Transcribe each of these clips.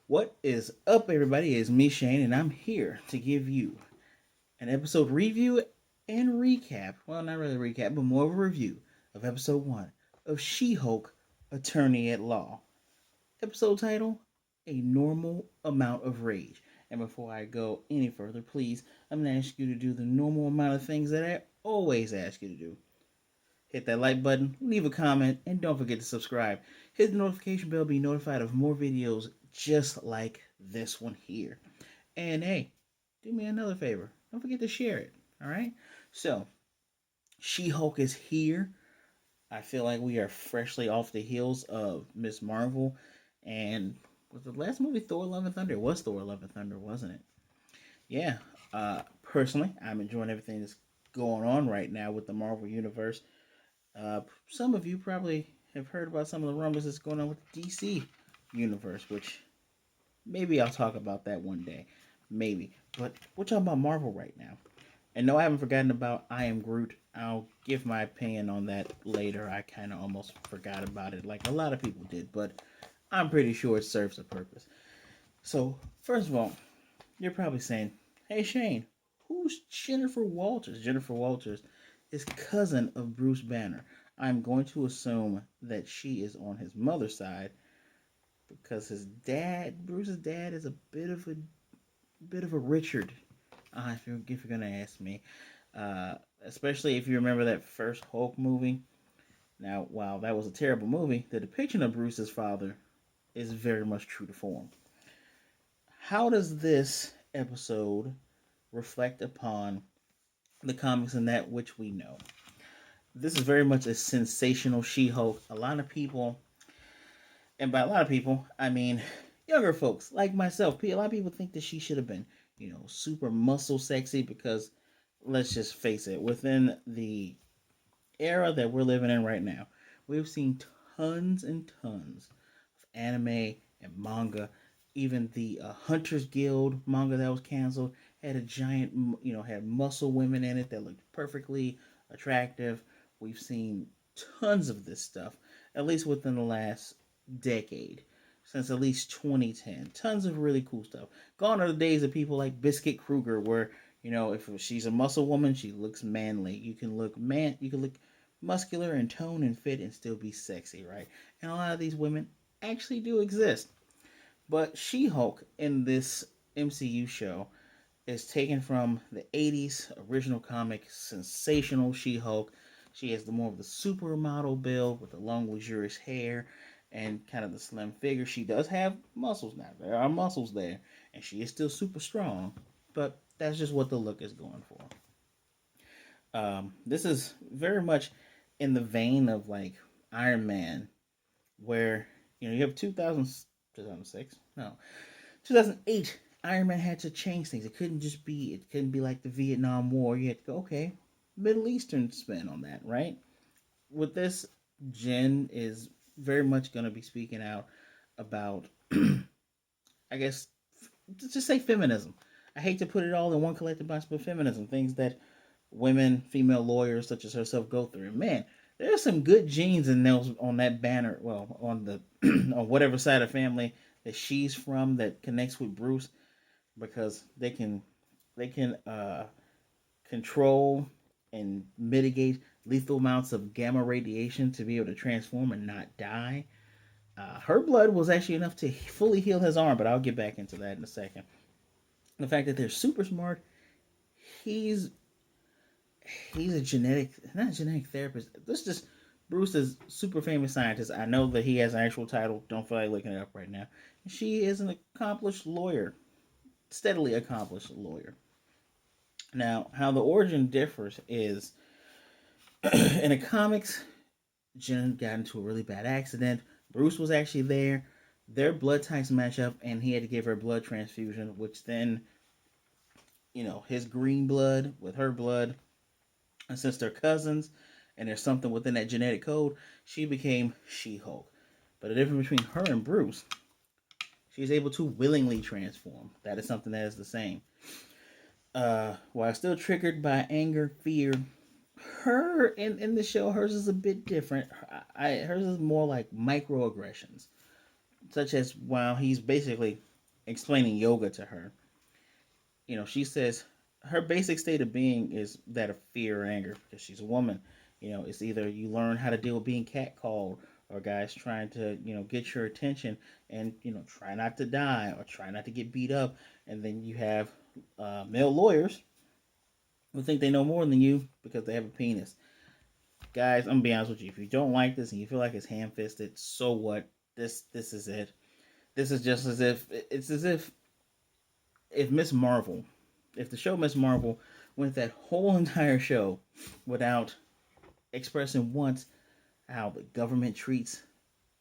What is up, everybody? It's me, Shane, and I'm here to give you an episode review and recap. Well, not really a recap, but more of a review of episode 1 of She Hulk Attorney at Law. Episode title: A Normal Amount of Rage. And before I go any further, please, I'm going to ask you to do the normal amount of things that I always ask you to do. Hit that like button, leave a comment, and don't forget to subscribe. Hit the notification bell to be notified of more videos just like this one here. And hey, do me another favor. Don't forget to share it. Alright? So, She Hulk is here. I feel like we are freshly off the heels of Miss Marvel. And was the last movie Thor Love and Thunder? It was Thor Love and Thunder, wasn't it? Yeah. Personally, I'm enjoying everything that's going on right now with the Marvel Universe. Some of you probably have heard about some of the rumbles that's going on with the DC universe, which maybe I'll talk about that one day. Maybe. But we're talking about Marvel right now. And no, I haven't forgotten about I Am Groot. I'll give my opinion on that later. I kind of almost forgot about it, like a lot of people did, but I'm pretty sure it serves a purpose. So, first of all, you're probably saying, hey Shane, who's Jennifer Walters? Jennifer Walters is cousin of Bruce Banner. I'm going to assume that she is on his mother's side because his dad, Bruce's dad, is a bit of a Richard. If you're gonna ask me, especially if you remember that first Hulk movie. Now, while that was a terrible movie, the depiction of Bruce's father is very much true to form. How does this episode reflect upon the comics and that which we know? This is very much a sensational She-Hulk. A lot of people, and by a lot of people, I mean younger folks like myself. A lot of people think that she should have been, super muscle sexy because let's just face it, within the era that we're living in right now, we've seen tons and tons of anime and manga. Even the Hunters Guild manga that was canceled had a giant, had muscle women in it that looked perfectly attractive. We've seen tons of this stuff, at least within the last decade, since at least 2010. Tons of really cool stuff. Gone are the days of people like Biscuit Kruger, where if she's a muscle woman, she looks manly. You can look muscular and tone and fit and still be sexy, right? And a lot of these women actually do exist. But She Hulk in this MCU show is taken from the 80s original comic sensational She Hulk. She has the more of the supermodel build with the long, luxurious hair and kind of the slim figure. She does have muscles now. There are muscles there, and she is still super strong. But that's just what the look is going for. This is very much in the vein of like Iron Man, where you have 2006, no, 2008. Iron Man had to change things. It couldn't be like the Vietnam War. You had to go, okay, Middle Eastern spin on that, right? With this, Jen is very much going to be speaking out about, I guess, just say feminism. I hate to put it all in one collective box, but feminism, things that women, female lawyers such as herself go through. And man, there's some good genes in those on that banner. Well, on the on whatever side of family that she's from that connects with Bruce, because they can control and mitigate lethal amounts of gamma radiation to be able to transform and not die. Her blood was actually enough to fully heal his arm, but I'll get back into that in a second. The fact that they're super smart, he's he's a genetic, not a genetic therapist. This just Bruce is super famous scientist. I know that he has an actual title. Don't feel like looking it up right now. She is an accomplished lawyer, steadily accomplished lawyer. Now, how the origin differs is in the comics, Jen got into a really bad accident. Bruce was actually there. Their blood types match up, and he had to give her a blood transfusion, which then, his green blood with her blood, and since they're cousins, and there's something within that genetic code, she became She Hulk. But the difference between her and Bruce, she's able to willingly transform. That is something that is the same. While still triggered by anger, fear, her in the show, hers is a bit different. Hers is more like microaggressions, such as while he's basically explaining yoga to her. She says her basic state of being is that of fear or anger because she's a woman. It's either you learn how to deal with being catcalled or guys trying to, get your attention and, try not to die or try not to get beat up. And then you have male lawyers who think they know more than you because they have a penis. Guys, I'm gonna be honest with you. If you don't like this and you feel like it's ham fisted, so what? This is it. This is just as if it's as if Miss Marvel, if the show Miss Marvel went that whole entire show without expressing once how the government treats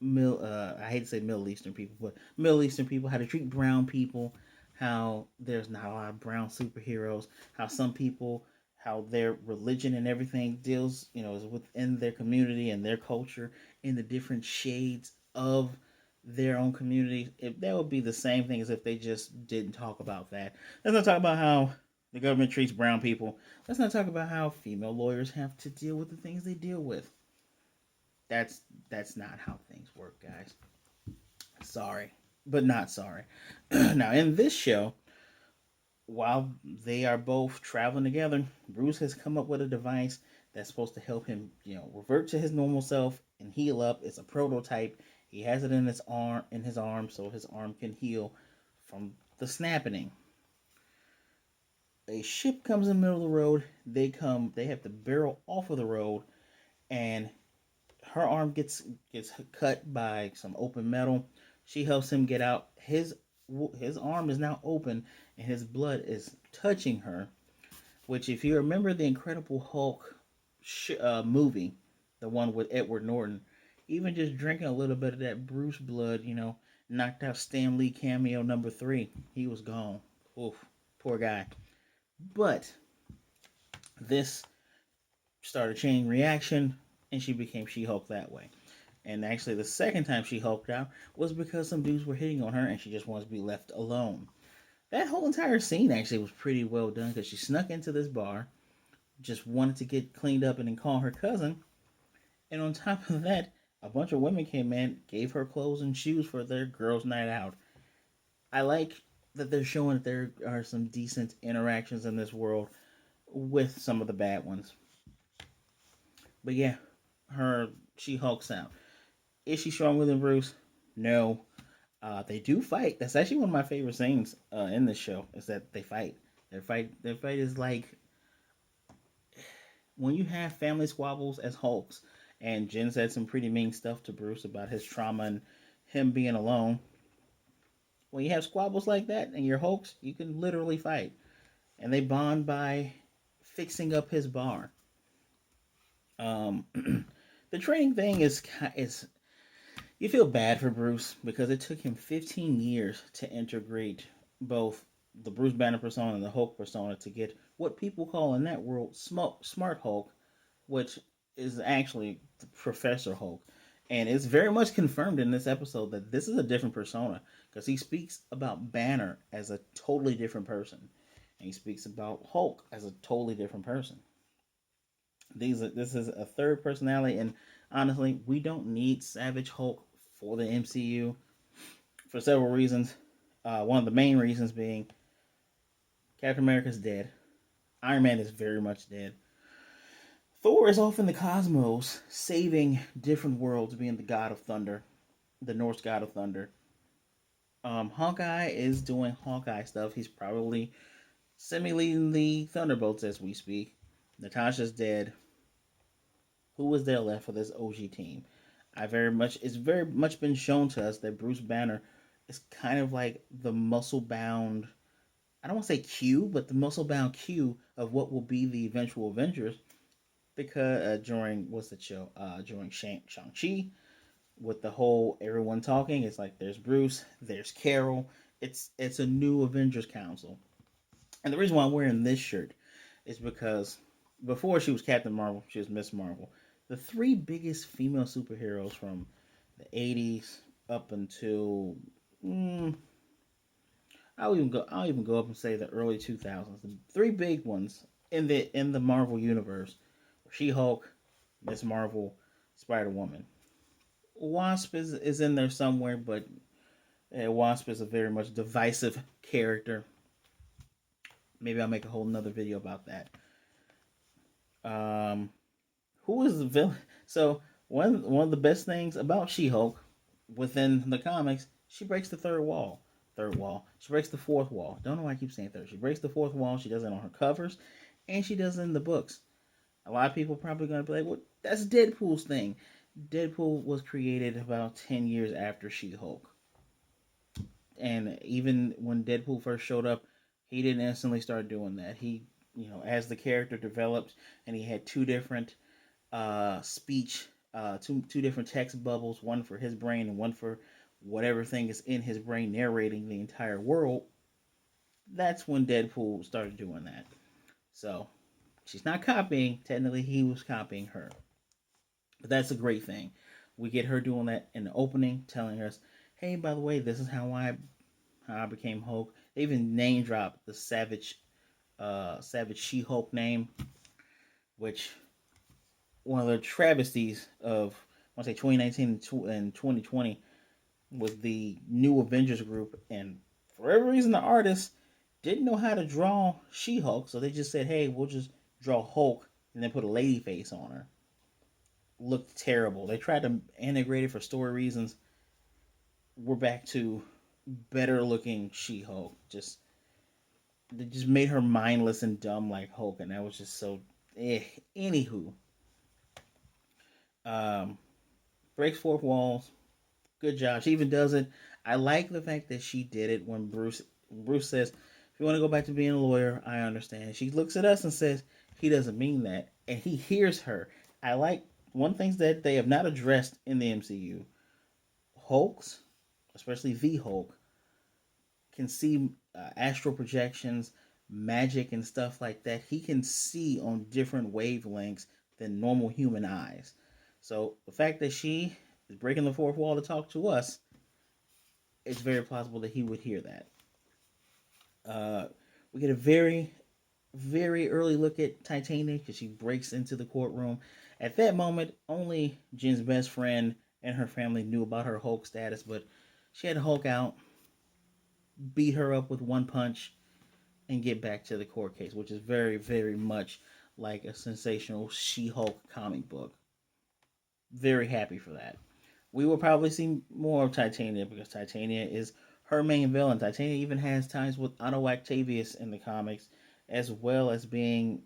I hate to say Middle Eastern people, but Middle Eastern people, how to treat brown people, how there's not a lot of brown superheroes, how some people, how their religion and everything deals, is within their community and their culture in the different shades of their own community. If that would be the same thing as if they just didn't talk about that. Let's not talk about how the government treats brown people. Let's not talk about how female lawyers have to deal with the things they deal with. That's that's not how things work, guys. Sorry, but not sorry. Now, in this show, while they are both traveling together, Bruce has come up with a device that's supposed to help him, revert to his normal self and heal up. It's a prototype. He has it in his arm, so his arm can heal from the snapping. A ship comes in the middle of the road. They have to barrel off of the road, and her arm gets cut by some open metal. She helps him get out. His arm is now open, and his blood is touching her. Which, if you remember the Incredible Hulk movie, the one with Edward Norton, even just drinking a little bit of that Bruce blood, knocked out Stan Lee cameo number 3. He was gone. Oof, poor guy. But this started a chain reaction, and she became She-Hulk that way. And actually, the second time she hulked out was because some dudes were hitting on her, and she just wants to be left alone. That whole entire scene actually was pretty well done because she snuck into this bar, just wanted to get cleaned up and then call her cousin. And on top of that, a bunch of women came in, gave her clothes and shoes for their girls' night out. I like that they're showing that there are some decent interactions in this world with some of the bad ones. But yeah, she hulks out. Is she stronger than Bruce? No. They do fight. That's actually one of my favorite scenes in this show. Is that they fight. Their fight is like when you have family squabbles as Hulks. And Jen said some pretty mean stuff to Bruce about his trauma and him being alone. When you have squabbles like that and you're Hulks, you can literally fight. And they bond by fixing up his bar. Um, the training thing is you feel bad for Bruce because it took him 15 years to integrate both the Bruce Banner persona and the Hulk persona to get what people call in that world Smart Hulk, which is actually Professor Hulk. And it's very much confirmed in this episode that this is a different persona because he speaks about Banner as a totally different person. And he speaks about Hulk as a totally different person. This is a third personality, and honestly, we don't need Savage Hulk for the MCU for several reasons. One of the main reasons being Captain America's dead, Iron Man is very much dead, Thor is off in the cosmos saving different worlds, being the god of thunder, the Norse god of thunder. Hawkeye is doing Hawkeye stuff. He's probably semi-leading the Thunderbolts as we speak. Natasha's dead. Who was there left for this OG team? It's very much been shown to us that Bruce Banner is kind of like the muscle bound. I don't want to say Q, but the muscle bound Q of what will be the eventual Avengers. Because during what's the show? During Shang-Chi, with the whole everyone talking, it's like there's Bruce, there's Carol. It's a new Avengers Council, and the reason why I'm wearing this shirt is because before she was Captain Marvel, she was Miss Marvel. The three biggest female superheroes from the 80s up until I'll even go up and say the early 2000s. The three big ones in the Marvel universe: She-Hulk, Miss Marvel, Spider-Woman. Wasp is in there somewhere, but Wasp is a very much divisive character. Maybe I'll make a whole nother video about that. Um, who is the villain? So one of the best things about She-Hulk within the comics, she breaks the third wall. Third wall. She breaks the fourth wall. Don't know why I keep saying third. She breaks the fourth wall. She does it on her covers, and she does it in the books. A lot of people probably gonna be like, "Well, that's Deadpool's thing." Deadpool was created about 10 years after She-Hulk, and even when Deadpool first showed up, he didn't instantly start doing that. He, as the character developed, and he had two different speech, two different text bubbles, one for his brain and one for whatever thing is in his brain narrating the entire world. That's when Deadpool started doing that. So she's not copying. Technically, he was copying her, but that's a great thing. We get her doing that in the opening, telling us, "Hey, by the way, this is how I became Hulk." They even name dropped the Savage She-Hulk name, which one of the travesties of, I want to say, 2019 and 2020 was the new Avengers group, and for every reason, the artists didn't know how to draw She-Hulk, so they just said, "Hey, we'll just draw Hulk and then put a lady face on her." Looked terrible. They tried to integrate it for story reasons. We're back to better looking She-Hulk. They just made her mindless and dumb like Hulk, and that was just so. Anywho, um, breaks fourth walls. Good job. She even does it. I like the fact that she did it when Bruce says, "If you want to go back to being a lawyer, I understand." She looks at us and says, "He doesn't mean that," and he hears her. I like one thing that they have not addressed in the MCU. Hulks, especially the Hulk, can see astral projections, magic, and stuff like that. He can see on different wavelengths than normal human eyes. So the fact that she is breaking the fourth wall to talk to us, it's very plausible that he would hear that. Uh, we get a very, very early look at Titania because she breaks into the courtroom. At that moment, only Jen's best friend and her family knew about her Hulk status, but she had to Hulk out, beat her up with one punch, and get back to the court case, which is very, very much like a sensational She-Hulk comic book. Very happy for that. We will probably see more of Titania because Titania is her main villain. Titania even has ties with Otto Octavius in the comics, as well as being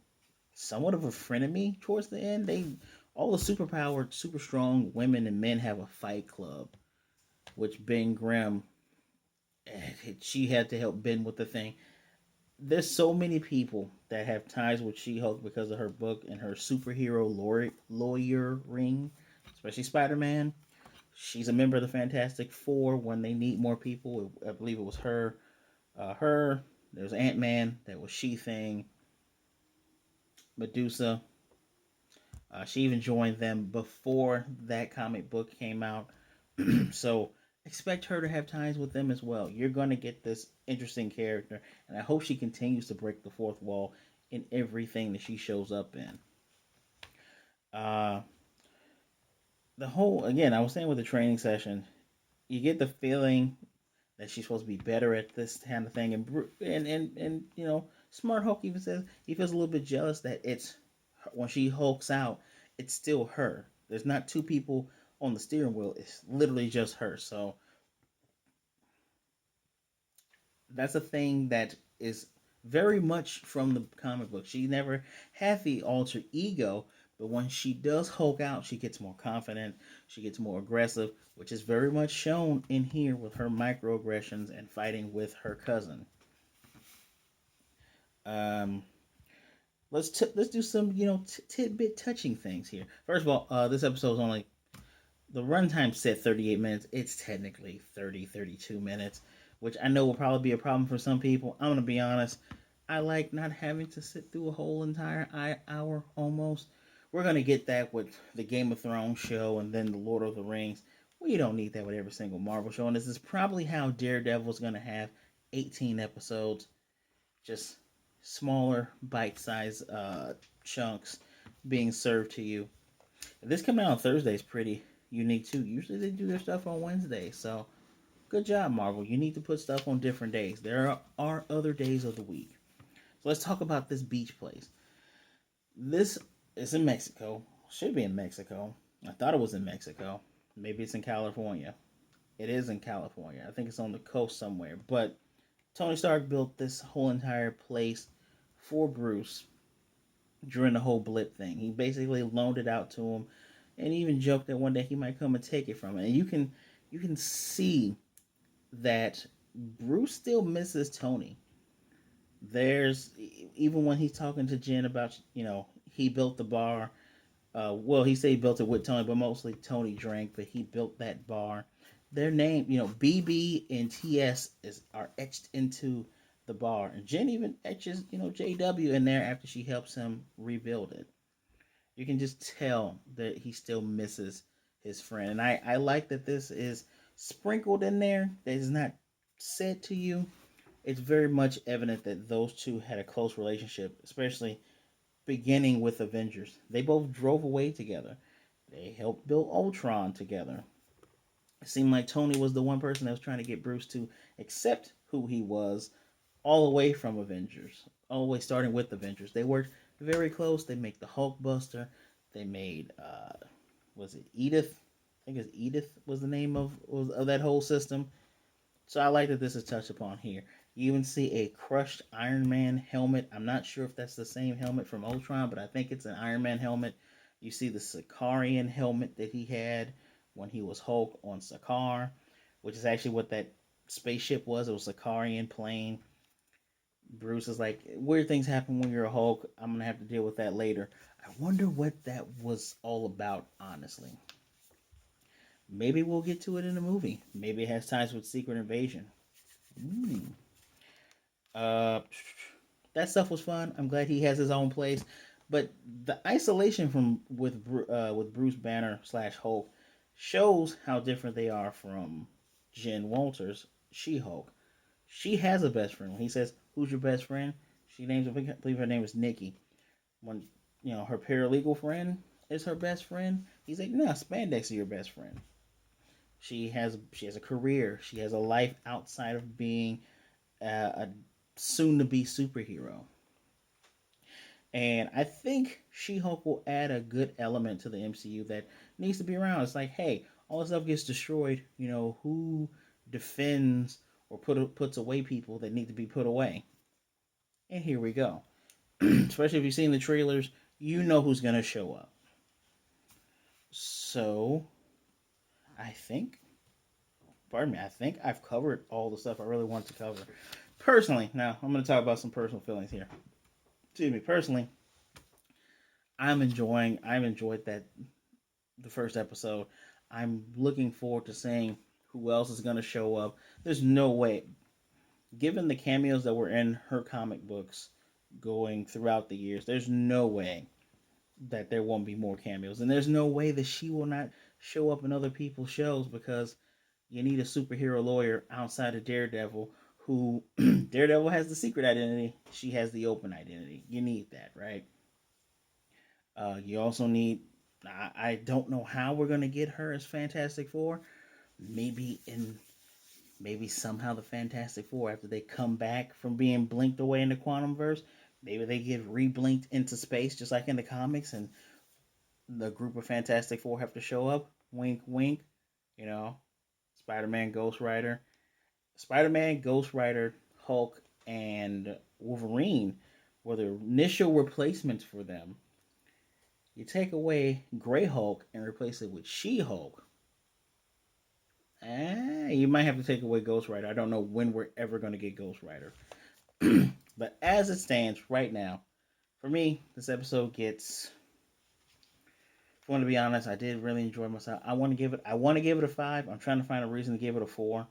somewhat of a frenemy towards the end. All the superpowered, super strong women and men have a fight club, which Ben Grimm, she had to help Ben with the thing. There's so many people that have ties with She-Hulk because of her book and her superhero lawyer ring, especially Spider-Man. She's a member of the Fantastic Four when they need more people. I believe it was her. There's Ant-Man. That was She-Thing. Medusa. She even joined them before that comic book came out. So expect her to have ties with them as well. You're going to get this interesting character, and I hope she continues to break the fourth wall in everything that she shows up in. Uh, the whole, again, I was saying with the training session, you get the feeling that she's supposed to be better at this kind of thing, and Smart Hulk even says he feels a little bit jealous that it's when she hulks out, it's still her. There's not two people on the steering wheel; it's literally just her. So that's a thing that is very much from the comic book. She never had the alter ego, but when she does Hulk out, she gets more confident, she gets more aggressive, which is very much shown in here with her microaggressions and fighting with her cousin. Um, let's do some tidbit touching things here. First of all, this episode is only the runtime set 38 minutes. It's technically 32 minutes, which I know will probably be a problem for some people. I'm gonna be honest. I like not having to sit through a whole entire hour almost. We're gonna get that with the Game of Thrones show and then the Lord of the Rings. We don't need that with every single Marvel show, and this is probably how Daredevil's gonna have 18 episodes, just smaller bite-sized chunks being served to you. This coming out on Thursday is pretty unique too. Usually they do their stuff on Wednesday, so Good job, Marvel. You need to put stuff on different days. There are other days of the week. So let's talk about this beach place. This is in Mexico. Should be in Mexico. I thought it was in Mexico. Maybe it's in California. It is in California. I think it's on the coast somewhere. But Tony Stark built this whole entire place for Bruce during the whole blip thing. He basically loaned it out to him and even joked that one day he might come and take it from him. And you can see that Bruce still misses Tony. There's even when he's talking to Jen about he built the bar. Well, he said he built it with Tony, but mostly Tony drank. But he built that bar. Their name, BB and TS are etched into the bar, and Jen even etches JW in there after she helps him rebuild it. You can just tell that he still misses his friend, and I like that this is sprinkled in there. That is not said to you. It's very much evident that those two had a close relationship, especially beginning with Avengers. They both drove away together. They helped build Ultron together. It seemed like Tony was the one person that was trying to get Bruce to accept who he was, all the way from Avengers, all the way starting with Avengers. They worked very close. They made the Hulkbuster. They made was it Edith? I think it's Edith was the name of that whole system. So I like that this is touched upon here. You even see a crushed Iron Man helmet. I'm not sure if that's the same helmet from Ultron, but I think it's an Iron Man helmet. You see the Sicarian helmet that he had when he was Hulk on Sakaar, which is actually what that spaceship was. It was a Sicarian plane. Bruce is like, weird things happen when you're a Hulk. I'm going to have to deal with that later. I wonder what that was all about, honestly. Maybe we'll get to it in the movie. Maybe it has ties with Secret Invasion. Mm. Uh, that stuff was fun. I'm glad he has his own place, but the isolation from with Bruce Banner slash Hulk shows how different they are from Jen Walters, She Hulk. She has a best friend. When he says, "Who's your best friend?" She names, I believe her name is Nikki. When her paralegal friend is her best friend, he's like, "No, Spandex is your best friend." She has a career. She has a life outside of being a soon to be superhero. And I think She Hulk will add a good element to the MCU that needs to be around. It's like, hey, all this stuff gets destroyed. Who defends or puts away people that need to be put away? And here we go. Especially if you've seen the trailers, you know who's going to show up. So, I think, pardon me, I think I've covered all the stuff I really want to cover. Personally, now I'm going to talk about some personal feelings here. Excuse me, personally, I've enjoyed that the first episode. I'm looking forward to seeing who else is going to show up. There's no way, given the cameos that were in her comic books going throughout the years, there's no way that there won't be more cameos. And there's no way that she will not show up in other people's shows, because you need a superhero lawyer outside of Daredevil who Daredevil has the secret identity, she has the open identity. You need that, right? You also need. I don't know how we're gonna get her as Fantastic Four. Maybe somehow the Fantastic Four, after they come back from being blinked away in the quantum verse, maybe they get re-blinked into space just like in the comics, and the group of Fantastic Four have to show up. Wink, wink. You know, Spider-Man, Ghost Rider, Hulk, and Wolverine were the initial replacements for them. You take away Grey Hulk and replace it with She Hulk. You might have to take away Ghost Rider. I don't know when we're ever going to get Ghost Rider. But as it stands right now, for me, this episode gets. If I want to be honest, I did really enjoy myself. I want to give it a 5. I'm trying to find a reason to give it a 4.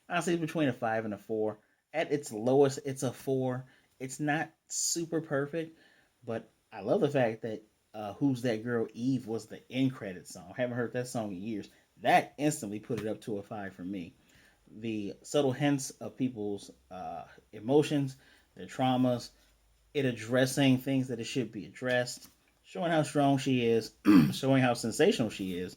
Honestly, it's between a 5 and a 4. At its lowest, it's a 4. It's not super perfect, but I love the fact that Who's That Girl Eve was the end credit song. I haven't heard that song in years. That instantly put it up to a 5 for me. The subtle hints of people's emotions, their traumas, it addressing things that it should be addressed, showing how strong she is, showing how sensational she is.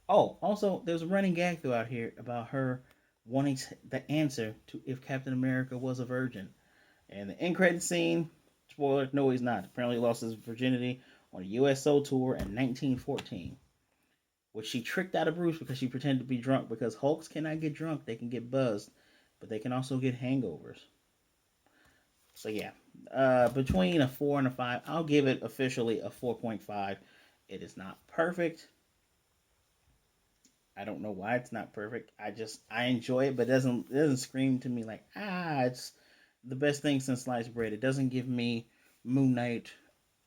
Oh, also, there's a running gag throughout here about her wanting the answer to if Captain America was a virgin. And the end credit scene, spoiler, no, he's not. Apparently lost his virginity on a USO tour in 1914, which she tricked out of Bruce because she pretended to be drunk, because Hulks cannot get drunk, they can get buzzed, but they can also get hangovers. So yeah, between a 4 and a 5, I'll give it officially a 4.5. It is not perfect. I don't know why it's not perfect. I enjoy it, but it doesn't scream to me like, it's the best thing since sliced bread. It doesn't give me Moon Knight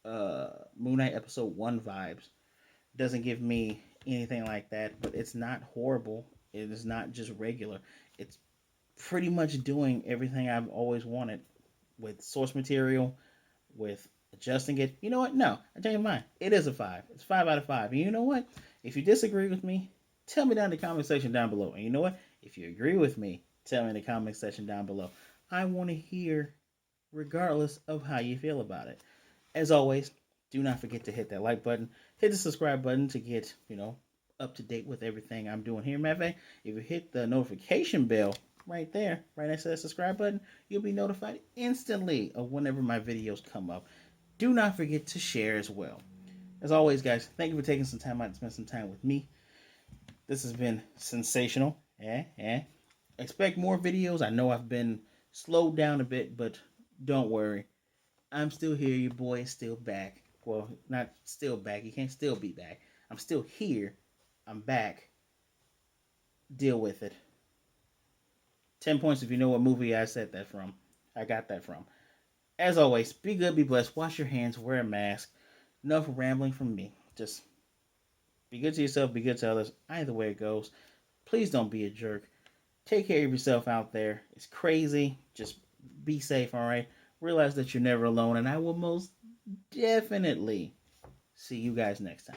Moon Knight episode 1 vibes. It doesn't give me anything like that, but it's not horrible. It is not just regular. It's pretty much doing everything I've always wanted with source material, with adjusting it. You know what? No, I change my mind. It is a 5. It's 5 out of 5. And you know what? If you disagree with me, tell me down in the comment section down below. And you know what? If you agree with me, tell me in the comment section down below. I want to hear, regardless of how you feel about it. As always, do not forget to hit that like button, hit the subscribe button to get, up to date with everything I'm doing here. Matter of fact, if you hit the notification bell right there, right next to that subscribe button, you'll be notified instantly of whenever my videos come up. Do not forget to share as well. As always, guys, thank you for taking some time out to spend some time with me. This has been sensational. Expect more videos. I know I've been slowed down a bit, but don't worry. I'm still here. Your boy is still back. Well, not still back. He can't still be back. I'm still here. I'm back. Deal with it. 10 points if you know what movie I said that from. I got that from. As always, be good, be blessed. Wash your hands. Wear a mask. Enough rambling from me. Just be good to yourself. Be good to others. Either way it goes. Please don't be a jerk. Take care of yourself out there. It's crazy. Just be safe, all right? Realize that you're never alone, and I will most definitely see you guys next time.